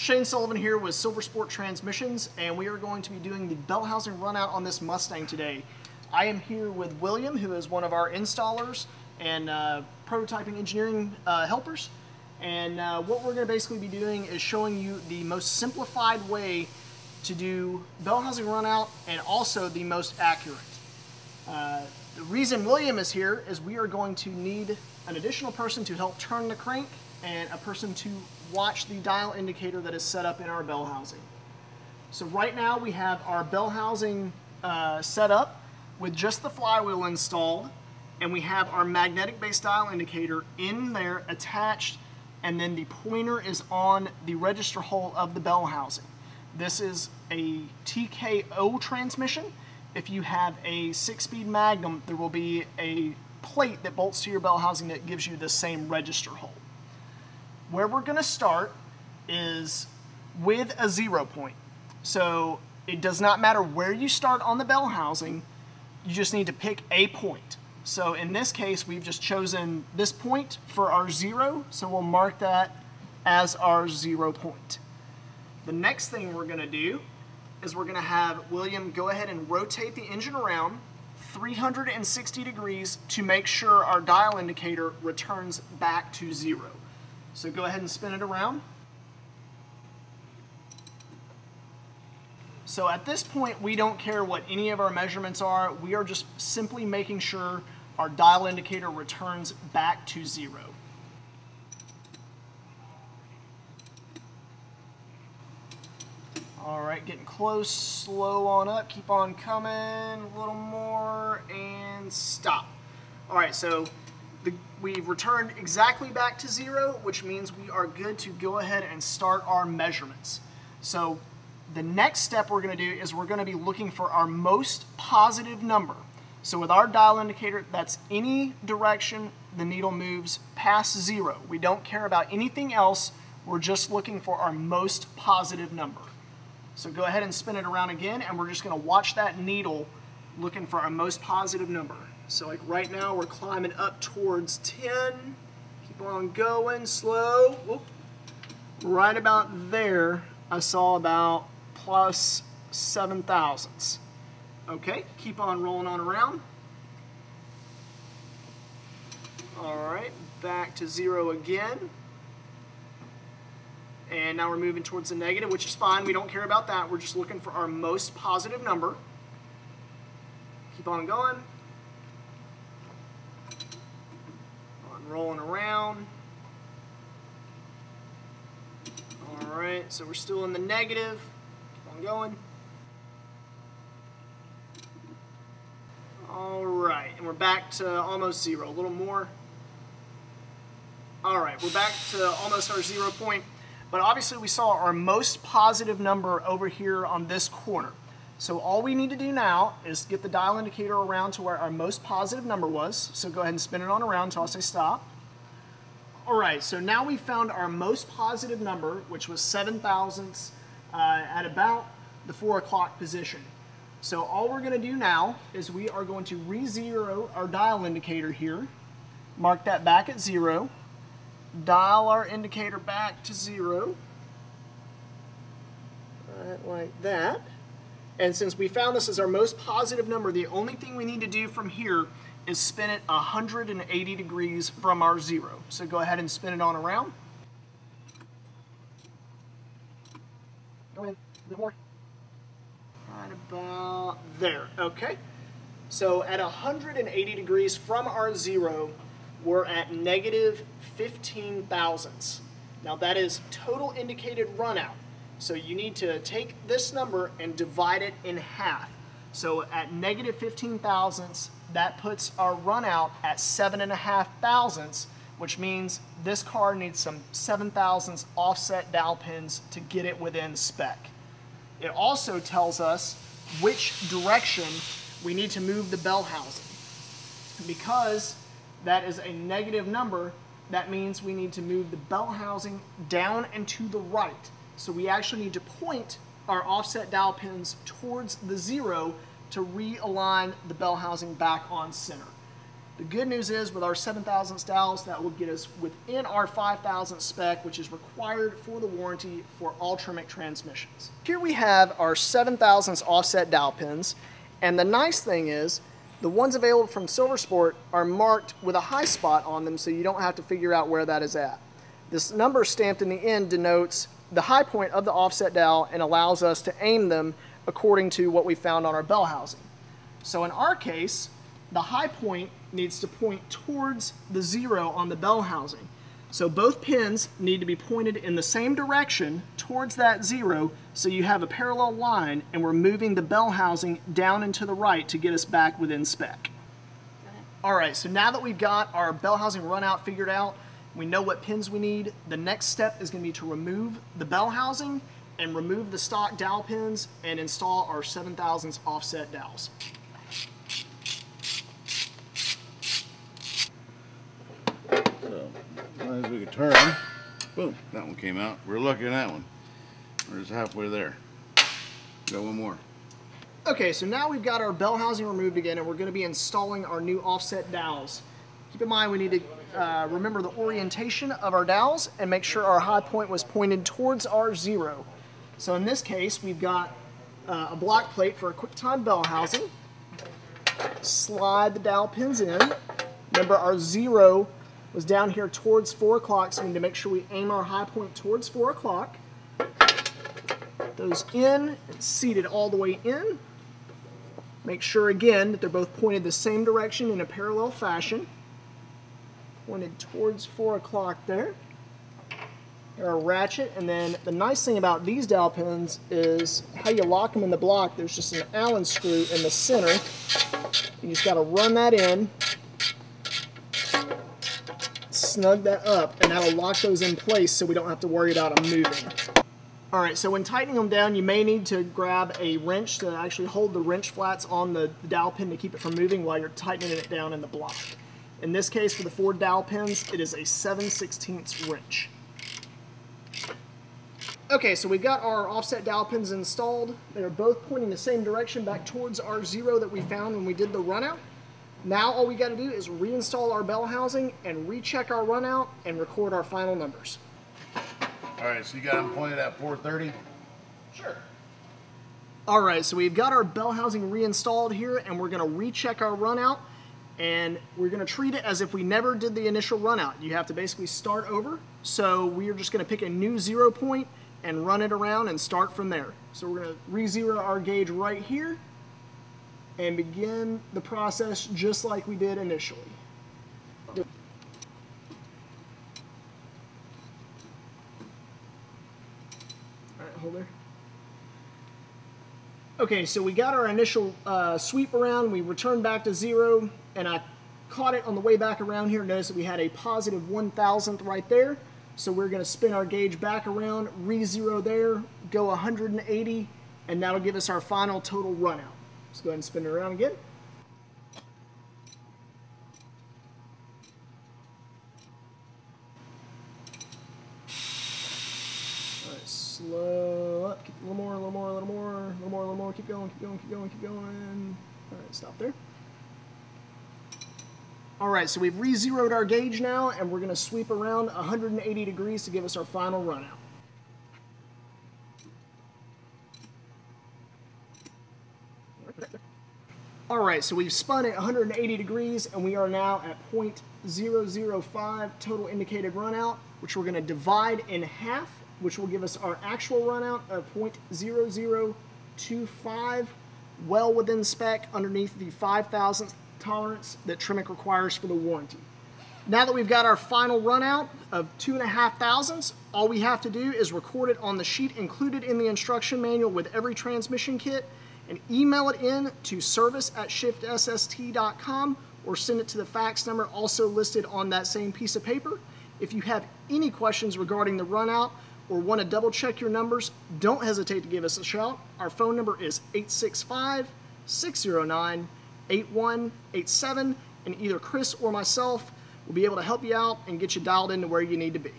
Shane Sullivan here with Silver Sport Transmissions, and we are going to be doing the Bellhousing Runout on this Mustang today. I am here with William, who is one of our installers and prototyping engineering helpers. And what we're going to basically be doing is showing you the most simplified way to do Bellhousing Runout and also the most accurate. The reason William is here is we are going to need an additional person to help turn the crank and a person to watch the dial indicator that is set up in our bell housing. So right now we have our bell housing set up with just the flywheel installed, and we have our magnetic base dial indicator in there attached, and then the pointer is on the register hole of the bell housing. This is a TKO transmission. If you have a 6-speed Magnum, there will be a plate that bolts to your bell housing that gives you the same register hole. Where we're going to start is with a 0 point. So it does not matter where you start on the bell housing, you just need to pick a point. So in this case, we've just chosen this point for our 0, so we'll mark that as our 0 point. The next thing we're going to do is we're going to have William go ahead and rotate the engine around 360 degrees to make sure our dial indicator returns back to 0. So go ahead and spin it around. So at this point, we don't care what any of our measurements are. We are just simply making sure our dial indicator returns back to 0. All right, getting close, slow on up, keep on coming, a little more, and stop. All right, so we've returned exactly back to 0, which means we are good to go ahead and start our measurements. So the next step we're going to do is we're going to be looking for our most positive number. So with our dial indicator, that's any direction the needle moves past 0. We don't care about anything else. We're just looking for our most positive number. So go ahead and spin it around again, and we're just going to watch that needle looking for our most positive number. So like right now, we're climbing up towards 10. Keep on going, slow. Whoop. Right about there, I saw about plus 7 thousandths. Okay, keep on rolling on around. All right, back to 0 again. And now we're moving towards the negative, which is fine. We don't care about that. We're just looking for our most positive number. Keep on going. On rolling around. All right, so we're still in the negative. Keep on going. All right, and we're back to almost 0. A little more. All right, we're back to almost our 0 point. But obviously we saw our most positive number over here on this corner. So all we need to do now is get the dial indicator around to where our most positive number was. So go ahead and spin it on around until I say stop. All right, so now we found our most positive number, which was 7 thousandths at about the 4 o'clock position. So all we're going to do now is we are going to re-zero our dial indicator here, mark that back at 0, dial our indicator back to 0, right like that. And since we found this as our most positive number, the only thing we need to do from here is spin it 180 degrees from our 0. So go ahead and spin it on around. Go in, a bit more. Right about there, okay. So at 180 degrees from our 0, we're at negative 15 thousandths. Now that is total indicated runout. So you need to take this number and divide it in half. So at negative 15 thousandths, that puts our runout at 7.5 thousandths, which means this car needs some 7 thousandths offset dowel pins to get it within spec. It also tells us which direction we need to move the bell housing. Because that is a negative number, that means we need to move the bell housing down and to the right. So we actually need to point our offset dowel pins towards the 0 to realign the bell housing back on center. The good news is with our 7,000th dowels, that will get us within our 5,000 spec, which is required for the warranty for all TREMEC transmissions. Here we have our 7,000th offset dowel pins, and the nice thing is the ones available from Silver Sport are marked with a high spot on them, so you don't have to figure out where that is at. This number stamped in the end denotes the high point of the offset dowel and allows us to aim them according to what we found on our bell housing. So in our case, the high point needs to point towards the 0 on the bell housing. So both pins need to be pointed in the same direction towards that 0, so you have a parallel line, and we're moving the bell housing down and to the right to get us back within spec. Alright, so now that we've got our bell housing runout figured out, we know what pins we need, the next step is going to be to remove the bell housing and remove the stock dowel pins and install our 7,000 offset dowels. So, as long as we can turn, boom, that one came out. We're lucky on that one. We're just halfway there. Got one more. Okay, so now we've got our bell housing removed again, and we're going to be installing our new offset dowels. Keep in mind we need to remember the orientation of our dowels and make sure our high point was pointed towards our 0. So in this case, we've got a block plate for a QuickTime bell housing. Slide the dowel pins in. Remember, our 0 was down here towards 4 o'clock, so we need to make sure we aim our high point towards 4 o'clock. Those in and seated all the way in. Make sure again that they're both pointed the same direction in a parallel fashion. Pointed towards 4 o'clock there. Our ratchet, and then the nice thing about these dowel pins is how you lock them in the block. There's just an Allen screw in the center. You just got to run that in, snug that up, and that'll lock those in place so we don't have to worry about them moving. Alright, so when tightening them down, you may need to grab a wrench to actually hold the wrench flats on the dowel pin to keep it from moving while you're tightening it down in the block. In this case, for the 4 dowel pins, it is a 7/16 wrench. Okay, so we've got our offset dowel pins installed. They are both pointing the same direction back towards our 0 that we found when we did the runout. Now all we got to do is reinstall our bell housing and recheck our runout and record our final numbers. Alright, so you got them pointed at 430? Sure. Alright, so we've got our bell housing reinstalled here, and we're going to recheck our runout, and we're going to treat it as if we never did the initial runout. You have to basically start over, so we are just going to pick a new 0 point and run it around and start from there. So we're going to re-zero our gauge right here and begin the process just like we did initially. Alright, hold there. Okay, so we got our initial sweep around, we returned back to 0, and I caught it on the way back around here. Notice that we had a positive 1,000th right there. So we're going to spin our gauge back around, re-zero there, go 180, and that'll give us our final total runout. Let's go ahead and spin it around again. Alright, slow up, keep a little more, a little more, a little more, a little more, a little more, keep going, keep going, keep going, keep going. Alright, stop there. Alright, so we've re-zeroed our gauge now, and we're going to sweep around 180 degrees to give us our final runout. Alright, so we've spun at 180 degrees, and we are now at 0.005 total indicated runout, which we're going to divide in half, which will give us our actual runout of 0.0025, well within spec, underneath the 5,000th tolerance that TREMEC requires for the warranty. Now that we've got our final runout of 2.5 thousandths, all we have to do is record it on the sheet included in the instruction manual with every transmission kit and email it in to service@shiftsst.com or send it to the fax number also listed on that same piece of paper. If you have any questions regarding the runout or want to double check your numbers, don't hesitate to give us a shout. Our phone number is 865-609-8187, and either Chris or myself will be able to help you out and get you dialed into where you need to be.